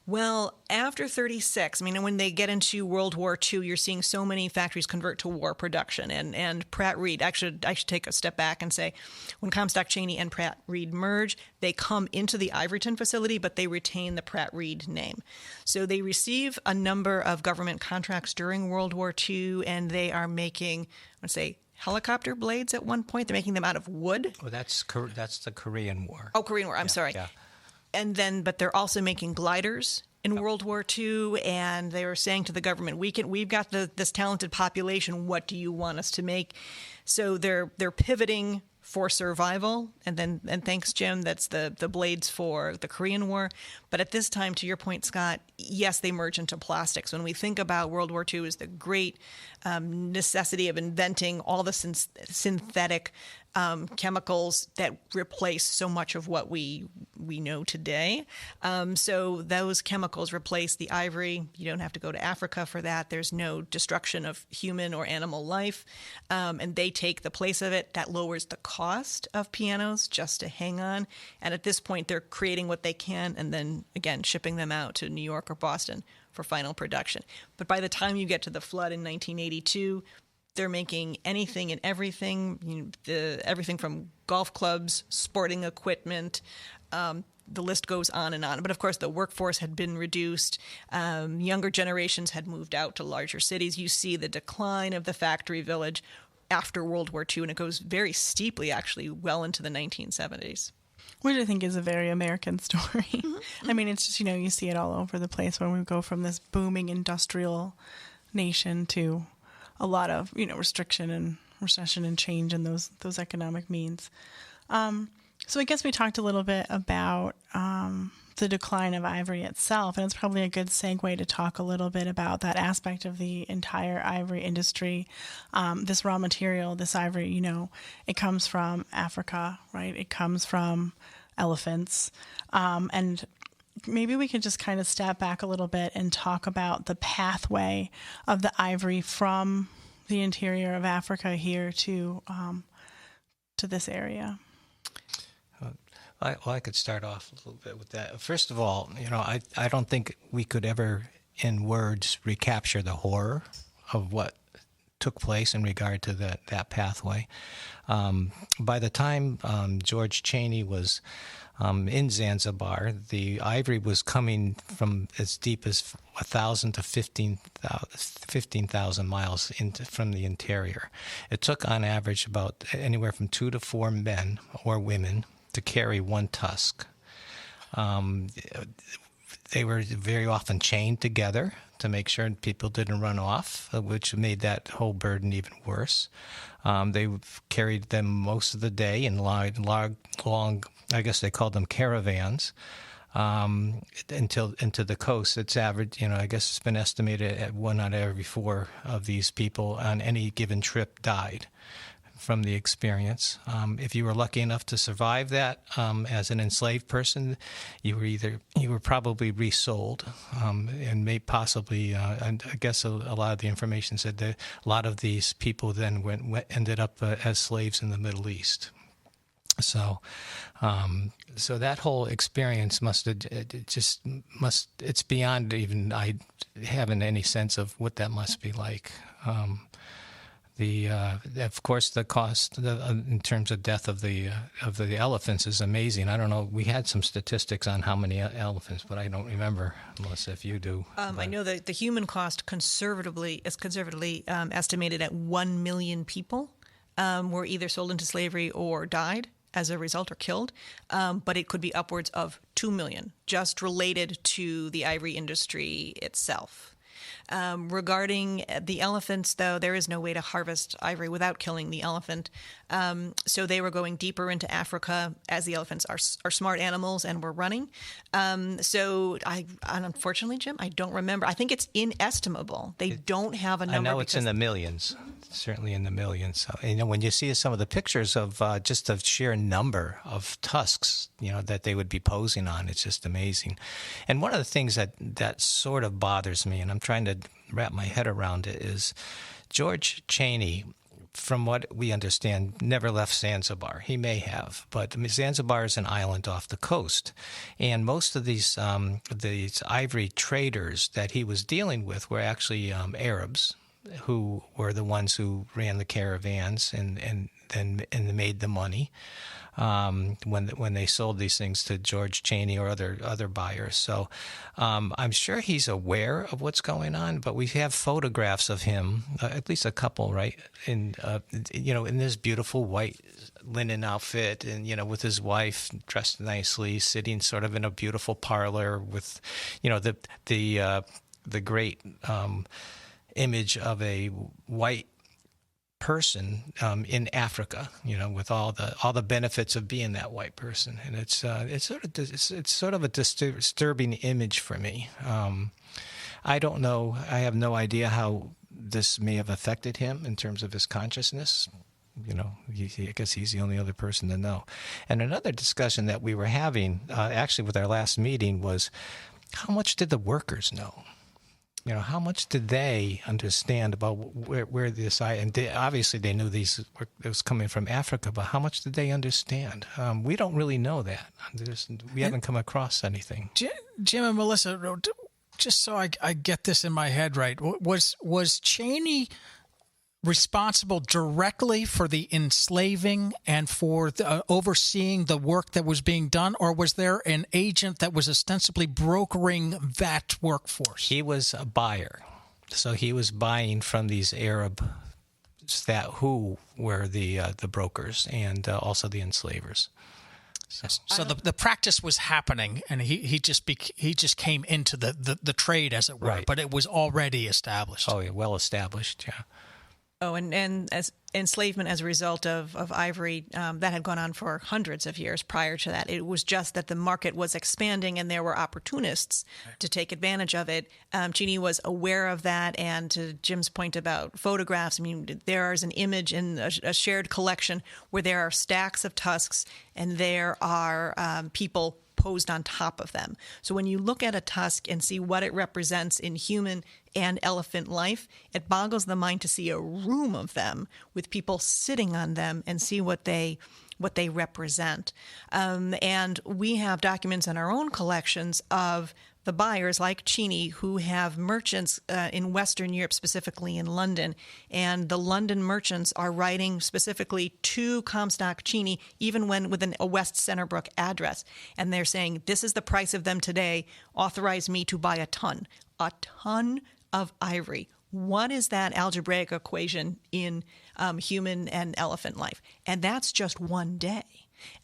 Well, after 36, I mean, when they get into World War II, you're seeing so many factories convert to war production. And Pratt Reed, I should take a step back and say, when Comstock Cheney and Pratt Reed merge, they come into the Ivoryton facility, but they retain the Pratt Reed name. So they receive a number of government contracts during World War II, and they are making, I want to say, helicopter blades at one point. They're making them out of wood. Oh, that's the Korean War. Oh, Korean War. I'm sorry. Yeah. And then, but they're also making gliders in World War II, and they were saying to the government, we've got this talented population. What do you want us to make? So they're pivoting for survival, and thanks, Jim, that's the blades for the Korean War. But at this time, to your point, Scott, yes, they merge into plastics. When we think about World War II as the great necessity of inventing all the synthetic chemicals that replace so much of what we know today. So those chemicals replace the ivory. You don't have to go to Africa for that. There's no destruction of human or animal life. And they take the place of it. That lowers the cost of pianos just to hang on. And at this point, they're creating what they can and then, again, shipping them out to New York or Boston for final production. But by the time you get to the flood in 1982, they're making anything and everything, everything from golf clubs, sporting equipment. The list goes on and on. But of course, the workforce had been reduced. Younger generations had moved out to larger cities. You see the decline of the factory village after World War II, and it goes very steeply, actually, well into the 1970s. Which I think is a very American story. Mm-hmm. I mean, it's just, you see it all over the place when we go from this booming industrial nation to a lot of, restriction and recession and change in those economic means. So I guess we talked a little bit about the decline of ivory itself, and it's probably a good segue to talk a little bit about that aspect of the entire ivory industry. This raw material, this ivory, it comes from Africa, right? It comes from elephants. And maybe we could just kind of step back a little bit and talk about the pathway of the ivory from the interior of Africa here to this area. I could start off a little bit with that. First of all, I don't think we could ever, in words, recapture the horror of what took place in regard to that pathway. By the time George Cheney was in Zanzibar, the ivory was coming from as deep as 1,000 to 15,000 miles from the interior. It took, on average, about anywhere from 2 to 4 men or women to carry one tusk. They were very often chained together to make sure people didn't run off, which made that whole burden even worse. They carried them most of the day in long, I guess they called them caravans, into the coast. It's average, I guess it's been estimated at 1 out of every 4 of these people on any given trip died from the experience. If you were lucky enough to survive that as an enslaved person, you were probably resold, and may possibly. And I guess a lot of the information said that a lot of these people then ended up as slaves in the Middle East. So, so that whole experience it's beyond even I having any sense of what that must be like. Of course, the cost in terms of death of the elephants is amazing. I don't know. We had some statistics on how many elephants, but I don't remember, Melissa, if you do. I know that the human cost is conservatively estimated at 1 million people were either sold into slavery or died as a result or killed, but it could be upwards of 2 million just related to the ivory industry itself. Regarding the elephants, though, there is no way to harvest ivory without killing the elephant. So they were going deeper into Africa, as the elephants are smart animals and were running. Unfortunately, Jim, I don't remember. I think it's inestimable. They don't have a number. I know it's in the millions, certainly in the millions. So, when you see some of the pictures of just the sheer number of tusks, that they would be posing on, it's just amazing. And one of the things that sort of bothers me, and I'm trying to wrap my head around it, is George Cheney, from what we understand, never left Zanzibar. He may have, but Zanzibar is an island off the coast. And most of these ivory traders that he was dealing with were actually Arabs, who were the ones who ran the caravans and made the money when they sold these things to George Cheney or other buyers. So I'm sure he's aware of what's going on, but we have photographs of him, at least a couple, right, in this beautiful white linen outfit, and with his wife dressed nicely, sitting sort of in a beautiful parlor with the great image of a white person in Africa, with all the benefits of being that white person, and it's sort of a disturbing image for me. I don't know. I have no idea how this may have affected him in terms of his consciousness. I guess he's the only other person to know. And another discussion that we were having, actually with our last meeting, was how much did the workers know? How much did they understand about where this and obviously they knew it was coming from Africa, but how much did they understand? We don't really know that. We haven't come across anything. Jim and Melissa, just so I get this in my head right, was Cheney responsible directly for the enslaving and for overseeing the work that was being done, or was there an agent that was ostensibly brokering that workforce? He was a buyer, so he was buying from these Arabs who were the brokers and also the enslavers. So the practice was happening, and he just came into the trade, as it were, right. But it was already established. Oh, yeah, well established, yeah. Oh, and as enslavement as a result of ivory, that had gone on for hundreds of years prior to that. It was just that the market was expanding and there were opportunists to take advantage of it. Cheney was aware of that, and to Jim's point about photographs, there is an image in a shared collection where there are stacks of tusks and there are people posed on top of them. So when you look at a tusk and see what it represents in human and elephant life, it boggles the mind to see a room of them with people sitting on them and see what they represent. And we have documents in our own collections of the buyers like Cheney who have merchants in Western Europe, specifically in London. And the London merchants are writing specifically to Comstock Cheney, even when within a West Centerbrook address. And they're saying, this is the price of them today. Authorize me to buy a ton of ivory. What is that algebraic equation in human and elephant life? And that's just one day.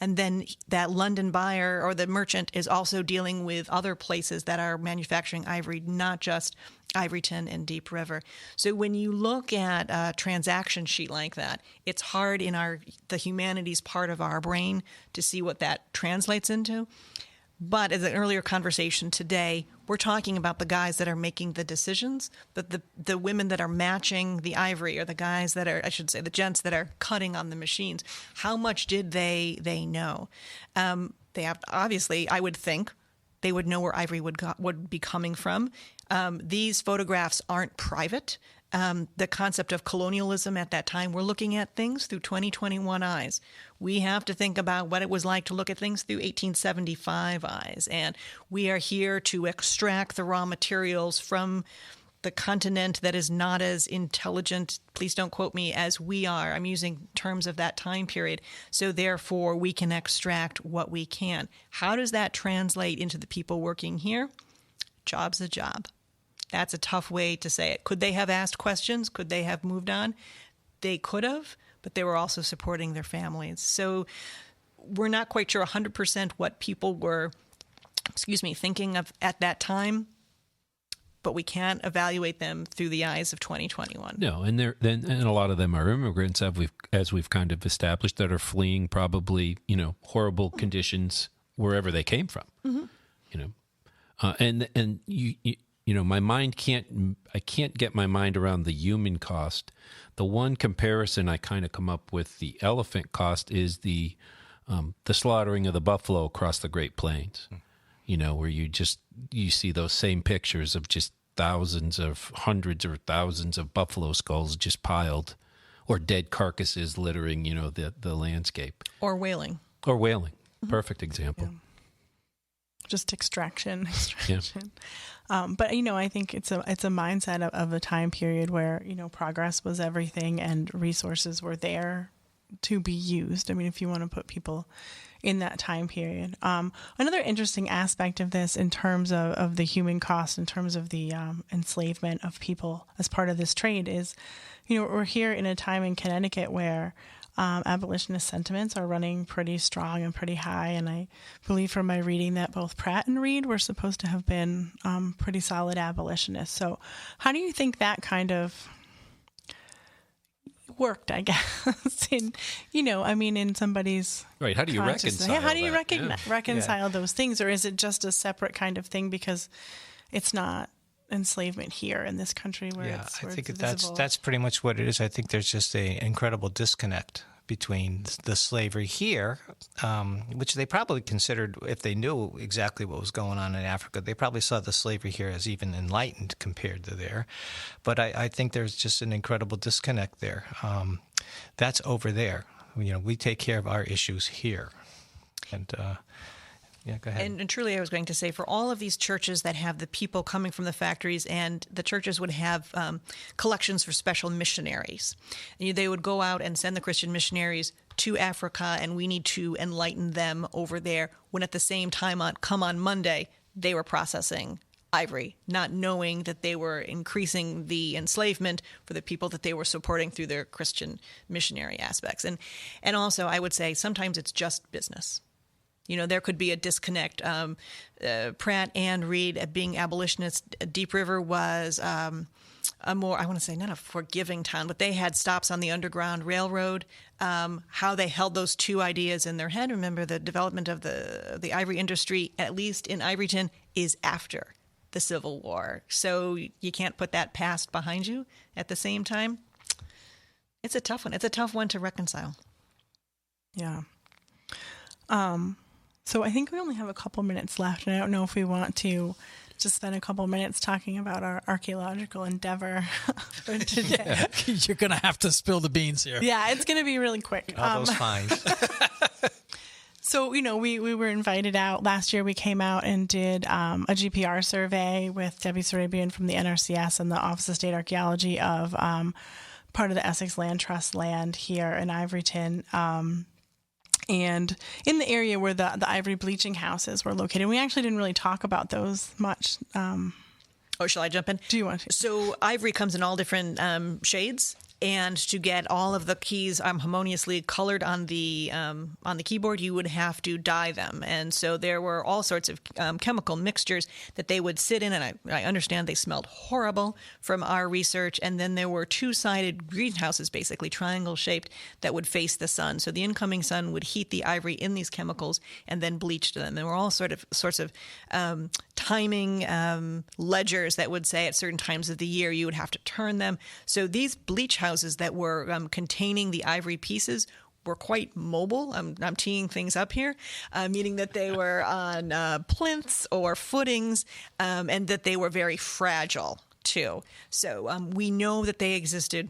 And then that London buyer or the merchant is also dealing with other places that are manufacturing ivory, not just Ivoryton and Deep River. So when you look at a transaction sheet like that, it's hard in the humanities part of our brain to see what that translates into. But as an earlier conversation today, we're talking about the guys that are making the decisions, that the women that are matching the ivory, or the guys that are, I should say, the gents that are cutting on the machines. How much did they know? They have, obviously, I would think, they would know where ivory would be coming from. These photographs aren't private. The concept of colonialism at that time, we're looking at things through 2021 eyes. We have to think about what it was like to look at things through 1875 eyes. And we are here to extract the raw materials from the continent that is not as intelligent, please don't quote me, as we are. I'm using terms of that time period. So therefore, we can extract what we can. How does that translate into the people working here? Job's a job. That's a tough way to say it. Could they have asked questions? Could they have moved on? They could have, but they were also supporting their families. So we're not quite sure 100% what people were, thinking of at that time, but we can't evaluate them through the eyes of 2021. No, and a lot of them are immigrants, as we've kind of established, that are fleeing probably, horrible conditions wherever they came from. And my mind I can't get my mind around the human cost. The one comparison I kind of come up with the elephant cost is the slaughtering of the buffalo across the Great Plains. Where you see those same pictures of just hundreds or thousands of buffalo skulls just piled, or dead carcasses littering, the landscape. Or whaling. Perfect example. Yeah. Just extraction. Yeah. But I think it's a mindset of a time period where progress was everything and resources were there to be used. I mean, if you want to put people in that time period. Another interesting aspect of this, in terms of the human cost, in terms of the enslavement of people as part of this trade, is we're here in a time in Connecticut where abolitionist sentiments are running pretty strong and pretty high. And I believe from my reading that both Pratt and Reed were supposed to have been pretty solid abolitionists. So how do you think that kind of worked, I guess, in somebody's right? How do you reconcile? How do you reconcile those things, or is it just a separate kind of thing because it's not enslavement here in this country where I think it's that's pretty much what it is. I think there's just an incredible disconnect between the slavery here, which they probably considered, if they knew exactly what was going on in Africa, they probably saw the slavery here as even enlightened compared to there. But I think there's just an incredible disconnect there. That's over there. We take care of our issues here. And yeah, go ahead. And truly, I was going to say, for all of these churches that have the people coming from the factories, and the churches would have collections for special missionaries. And they would go out and send the Christian missionaries to Africa, and we need to enlighten them over there, when at the same time, come on Monday, they were processing ivory, not knowing that they were increasing the enslavement for the people that they were supporting through their Christian missionary aspects. And also, I would say, sometimes it's just business. There could be a disconnect. Pratt and Reed, being abolitionists, Deep River was a more, I want to say, not a forgiving town, but they had stops on the Underground Railroad. How they held those two ideas in their head. Remember, the development of the ivory industry, at least in Ivoryton, is after the Civil War. So you can't put that past behind you at the same time. It's a tough one. It's a tough one to reconcile. Yeah. So I think we only have a couple minutes left, and I don't know if we want to just spend a couple minutes talking about our archaeological endeavor for today. Yeah. You're going to have to spill the beans here. Yeah, it's going to be really quick. All those fines. So, we were invited out. Last year we came out and did a GPR survey with Debbie Sarabian from the NRCS and the Office of State Archaeology of part of the Essex Land Trust land here in Ivoryton. And in the area where the ivory bleaching houses were located. We actually didn't really talk about those much. Shall I jump in? Do you want to? So ivory comes in all different shades. And to get all of the keys harmoniously colored on the keyboard, you would have to dye them. And so there were all sorts of chemical mixtures that they would sit in, and I understand they smelled horrible from our research. And then there were two-sided greenhouses, basically triangle-shaped, that would face the sun. So the incoming sun would heat the ivory in these chemicals and then bleach them. There were all sorts of timing ledgers that would say at certain times of the year you would have to turn them. So these bleach houses that were containing the ivory pieces were quite mobile. I'm teeing things up here, meaning that they were on plinths or footings, and that they were very fragile too. So we know that they existed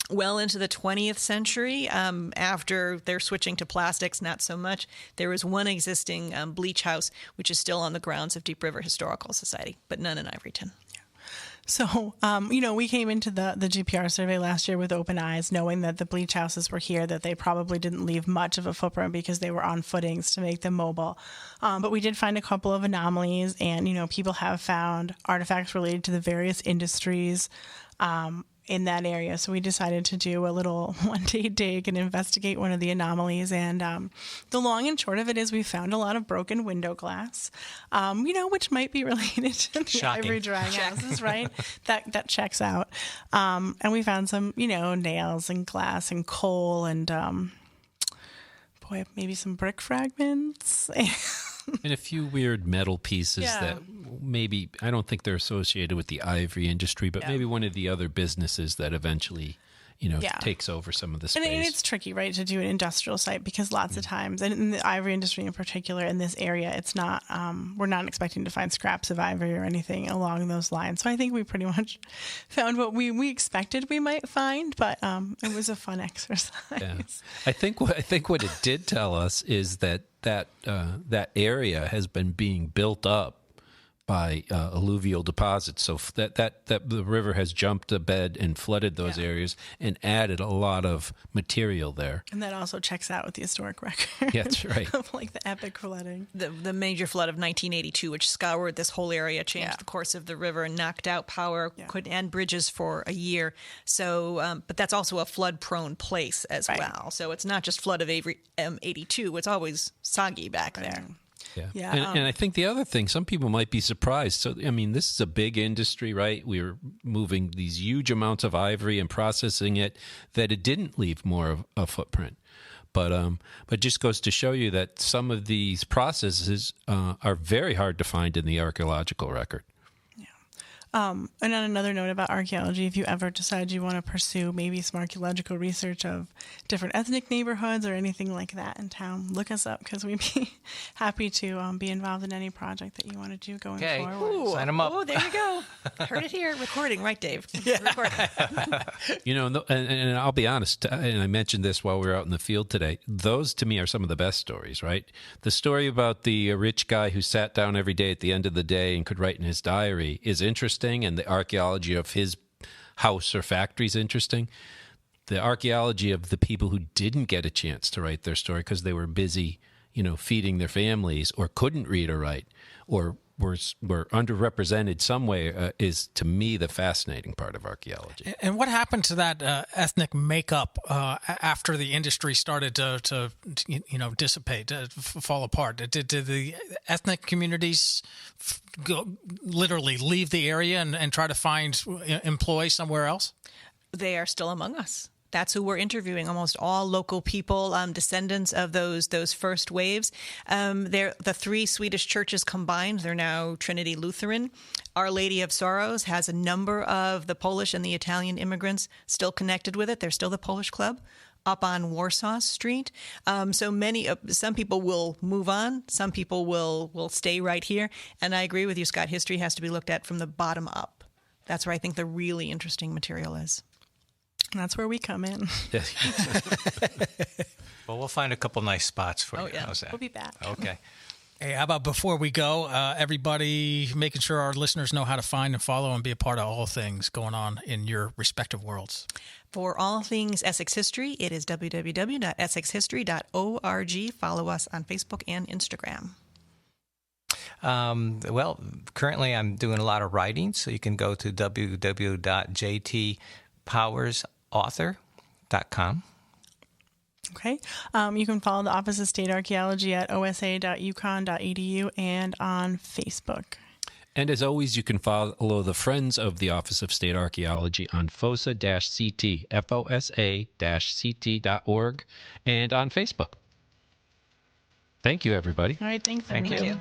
well into the 20th century. After they're switching to plastics, not so much. There is one existing bleach house, which is still on the grounds of Deep River Historical Society, but none in Ivoryton. So, we came into the GPR survey last year with open eyes, knowing that the bleach houses were here, that they probably didn't leave much of a footprint because they were on footings to make them mobile. But we did find a couple of anomalies, and, people have found artifacts related to the various industries in that area. So we decided to do a little one-day dig and investigate one of the anomalies. And the long and short of it is we found a lot of broken window glass, which might be related to the ivory drying houses, right? That checks out. And we found some, nails and glass and coal and, maybe some brick fragments. And a few weird metal pieces that maybe, I don't think they're associated with the ivory industry, but maybe one of the other businesses that eventually, takes over some of the space. And it's tricky, right, to do an industrial site because lots of times, and in the ivory industry in particular, in this area, it's not, we're not expecting to find scraps of ivory or anything along those lines. So I think we pretty much found what we expected we might find, but it was a fun exercise. Yeah. I think what it did tell us is that area has been being built up by alluvial deposits. So that the river has jumped a bed and flooded those areas and added a lot of material there. And that also checks out with the historic record. Yeah, that's right. Of like the epic flooding. The major flood of 1982, which scoured this whole area, changed the course of the river and knocked out power and bridges for a year. So, but that's also a flood-prone place as well. So it's not just flood of 82. It's always soggy back there. Yeah. And I think the other thing, some people might be surprised. So, this is a big industry, right? We were moving these huge amounts of ivory and processing it, that it didn't leave more of a footprint. But just goes to show you that some of these processes are very hard to find in the archaeological record. And on another note about archaeology, if you ever decide you want to pursue maybe some archaeological research of different ethnic neighborhoods or anything like that in town, look us up because we'd be happy to be involved in any project that you want to do going forward. Ooh, sign them up. Oh, there you go. Heard it here. Recording, right, Dave? Yeah. Recording. And I'll be honest, and I mentioned this while we were out in the field today, those to me are some of the best stories, right? The story about the rich guy who sat down every day at the end of the day and could write in his diary is interesting. And the archaeology of his house or factory is interesting. The archaeology of the people who didn't get a chance to write their story because they were busy, feeding their families or couldn't read or write or were underrepresented some way is, to me, the fascinating part of archaeology. And what happened to that ethnic makeup after the industry started to dissipate, fall apart? Did the ethnic communities literally leave the area and try to employ somewhere else? They are still among us. That's who we're interviewing. Almost all local people, descendants of those first waves. They're the three Swedish churches combined. They're now Trinity Lutheran. Our Lady of Sorrows has a number of the Polish and the Italian immigrants still connected with it. They're still the Polish Club up on Warsaw Street. Some people will move on. Some people will stay right here. And I agree with you, Scott. History has to be looked at from the bottom up. That's where I think the really interesting material is. And that's where we come in. Well, we'll find a couple nice spots for you. Yeah. How's that? We'll be back. Okay. Hey, how about before we go, everybody making sure our listeners know how to find and follow and be a part of all things going on in your respective worlds? For all things Essex history, it is www.essexhistory.org. Follow us on Facebook and Instagram. Well, currently I'm doing a lot of writing, so you can go to www.jtpowersauthor.com. osa.author.com. Okay. You can follow the Office of State Archaeology at osa.uconn.edu and on Facebook. And as always, you can follow the Friends of the Office of State Archaeology on FOSA-CT, FOSA-CT.org, and on Facebook. Thank you, everybody. All right. Thanks, Thank everybody. you.